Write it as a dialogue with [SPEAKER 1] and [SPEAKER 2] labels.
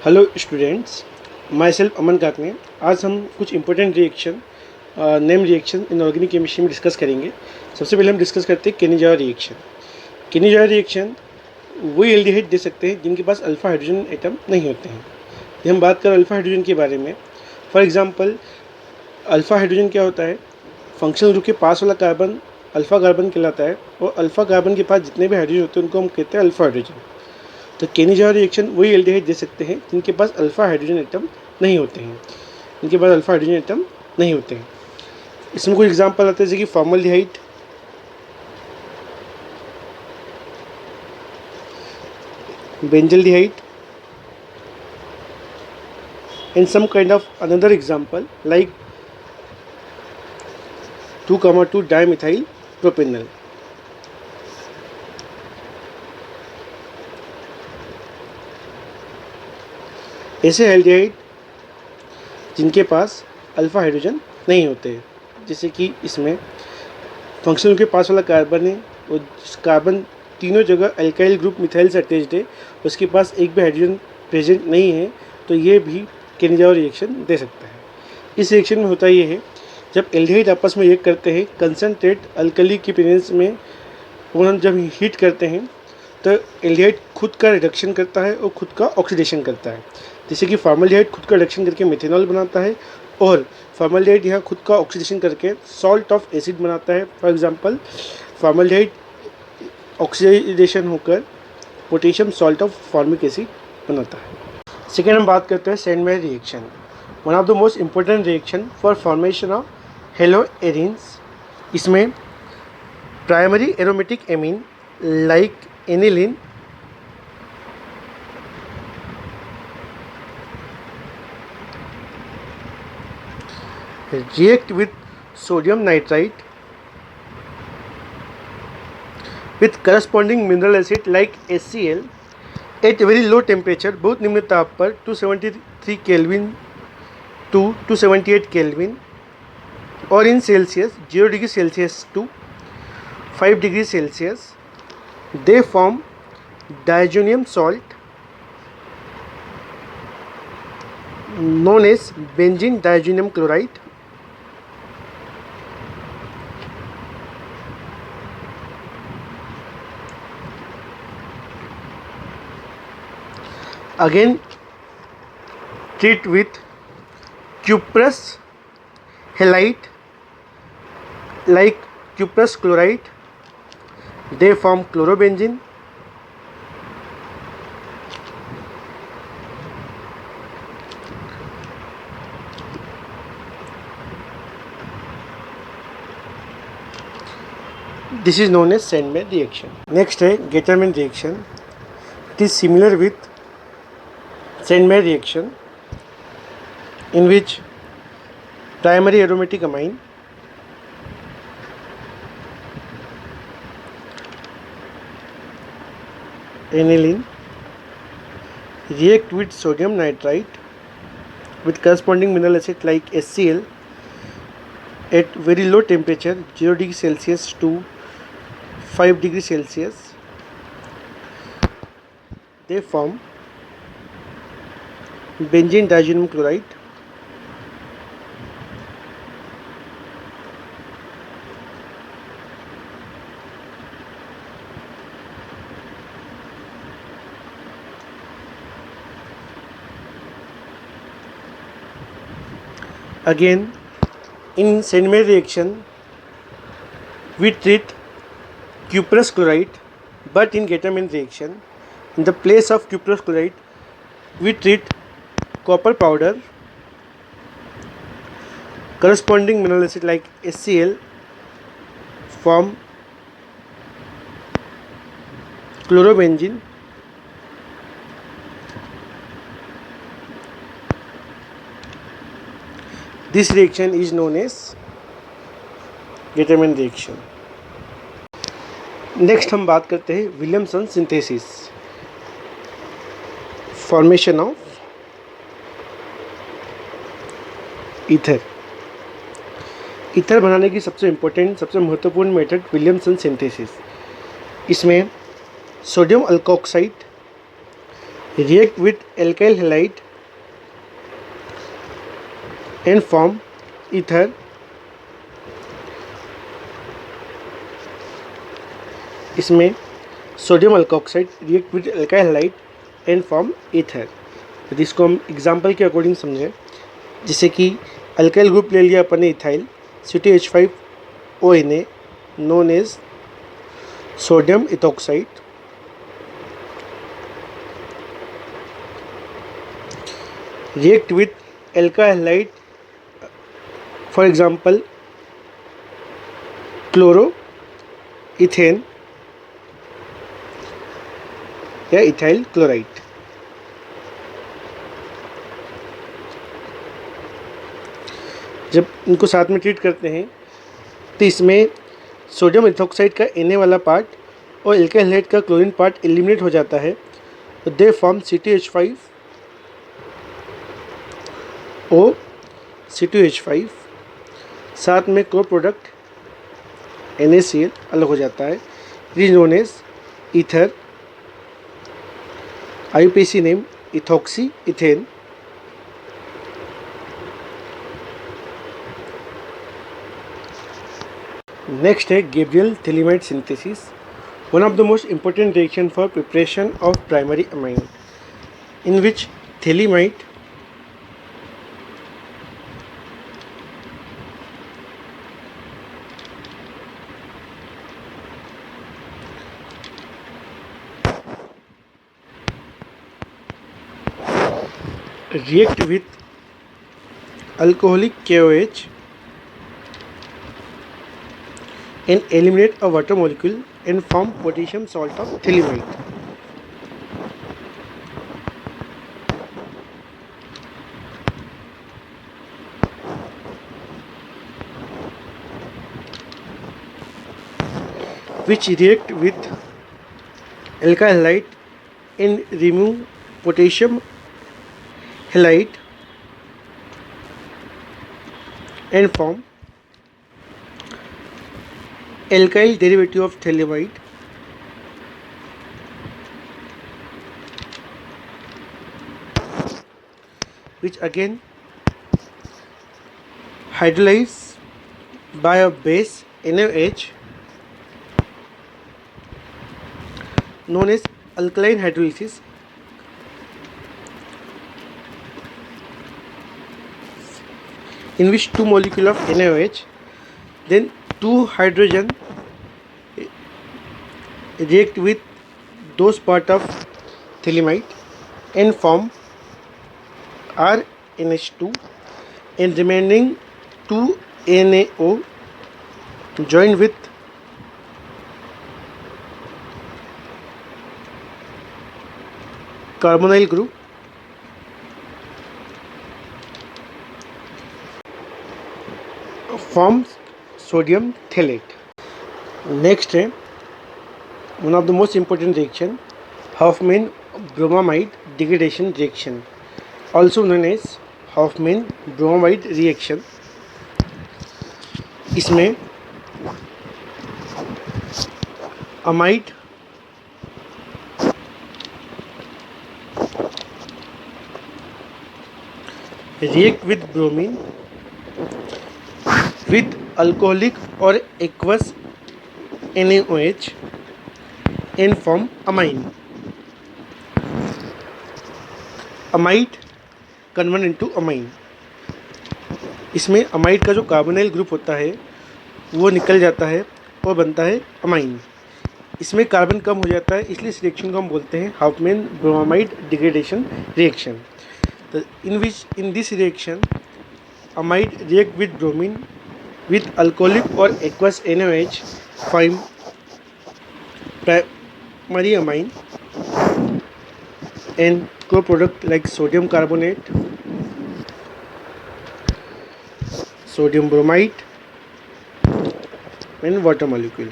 [SPEAKER 1] Hello students, my self अमन काकने। आज हम कुछ important reaction name reaction in organic chemistry में डिस्कस करेंगे। सबसे पहले हम डिस्कस करते हैं केनिजावा रिएक्शन। केनिजावा रिएक्शन वही एल्डिहाइड दे सकते हैं जिनके पास अल्फा हाइड्रोजन एटम नहीं होते हैं। ये हम बात करें अल्फा हाइड्रोजन के बारे में। फॉर एग्जांपल, अल्फा हाइड्रोजन क्या होता है? फंक्शनल ग्रुप के पास वाला कार्बन अल्फा कार्बन कहलाता है, और अल्फा कार्बन के पास जितने भी हाइड्रोजन होते हैं उनको हम कहते हैं अल्फा हाइड्रोजन। तो केनिजावा रिएक्शन वही एल्डिहाइड दे सकते हैं जिनके पास अल्फा हाइड्रोजन एटम नहीं होते हैं इसमें कुछ एग्जांपल आते हैं जैसे कि formaldehyde, benzaldehyde, and some kind of another example like 2,2 dimethyl propanal. ऐसे एल्डिहाइड जिनके पास अल्फा हाइड्रोजन नहीं होते, जैसे कि इसमें फंक्शनल के पास वाला कार्बन है और कार्बन तीनों जगह अल्काइल ग्रुप मिथाइल से अटैच्ड है, उसके पास एक भी हाइड्रोजन प्रेजेंट नहीं है, तो ये भी केनिजावा रिएक्शन दे सकता है। इस रिएक्शन में होता ये है, जब एल्डिहाइड आपस में रिएक्ट करते हैं कंसनट्रेट अल्कली की प्रेजेंस में, और हम जब हीट करते हैं तो एल्डिहाइड खुद का रिडक्शन करता है और खुद का ऑक्सीडेशन करता है। जैसे कि फॉर्मल्डिहाइड खुद का रिडक्शन करके मेथेनॉल बनाता है, और फॉर्मल्डिहाइड यहाँ खुद का ऑक्सीडेशन करके सॉल्ट ऑफ एसिड बनाता है। फॉर एग्जांपल, फॉर्मल्डिहाइड ऑक्सीडेशन होकर potassium salt of formic acid बनाता है। सेकेंड हम बात करते हैं Sandmeyer reaction, one of the most important reaction for formation of haloarenes. इसमें primary aromatic amine like aniline react with sodium nitrite with corresponding mineral acid like HCl at very low temperature, बहुत निम्न ताप पर 273 kelvin to 278 kelvin, और in Celsius 0 degree Celsius to 5 degree Celsius they form diazonium salt known as benzene diazonium chloride. Again treat with cuprous halide like cuprous chloride, they form chlorobenzene. This is known as Sandmeyer reaction. Next है Getterman reaction. It is similar with Sandmeyer reaction, in which primary aromatic amine aniline react with sodium nitrite with corresponding mineral acid like HCl at very low temperature 0 degree Celsius to 5 degree Celsius. They form benzene diazonium chloride. Again, in Sandmeyer reaction, we treat cuprous chloride, but in Getterman reaction, in the place of cuprous chloride, we treat copper powder. Corresponding mineral acid like HCl form chlorobenzene. This reaction is known as Getterman reaction. Next हम बात करते हैं Williamson synthesis, formation of ether. Ether बनाने की सबसे important, सबसे महत्वपूर्ण method Williamson synthesis. इसमें sodium alkoxide react with alkyl halide and form ether. इसमें sodium alkoxide react with alkyl halide and form ether. यदि इसको हम एग्जांपल के अकॉर्डिंग समझें, जैसे कि अल्काइल ग्रुप ले लिया अपन ने ethyl C2H5ONa known as sodium ethoxide, react with alkyl halide, for example chloroethane या इथाइल क्लोराइड। जब इनको साथ में ट्रीट करते हैं तो इसमें सोडियम इथोक्साइड का Na वाला पार्ट और एल्काइल हैलाइड का क्लोरीन पार्ट एलिमिनेट हो जाता है, तो दे फॉर्म C2H5O, साथ में को प्रोडक्ट NaCl अलग हो जाता है। It is known as ether, IUPAC name ethoxyethane. Next है Gabriel phthalimide synthesis, one of the most important reaction for preparation of primary amine, in which thaleamide react with alcoholic KOH and eliminate a water molecule and form potassium salt of thaleamide. Which react with alkyl halide and remove potassium halide and form alkyl derivative of thaleamide, which again hydrolyze by a base NaOH known as alkaline hydrolysis, in which two molecules of NaOH, then two hydrogen react with those part of thaleamide and form RNH2, and remaining two NaO join with carbonyl group forms sodium thalate. Next है one of the most important reaction, Hofmann bromamide degradation reaction, also known as Hofmann bromamide reaction. इसमें amide react with bromine with alcoholic or aqueous NaOH and form amine. Amide convert into amine. इसमें amide का जो carbonyl group होता है वो निकल जाता है और बनता है अमाइन। इसमें कार्बन कम हो जाता है, इसलिए इस रिएक्शन को हम बोलते हैं हॉफमैन ब्रोमामाइड डिग्रेडेशन रिएक्शन। तो in this reaction amide react with bromine with alcoholic or aqueous NaOH form primary amine and co-product like sodium carbonate, sodium bromide and water molecule.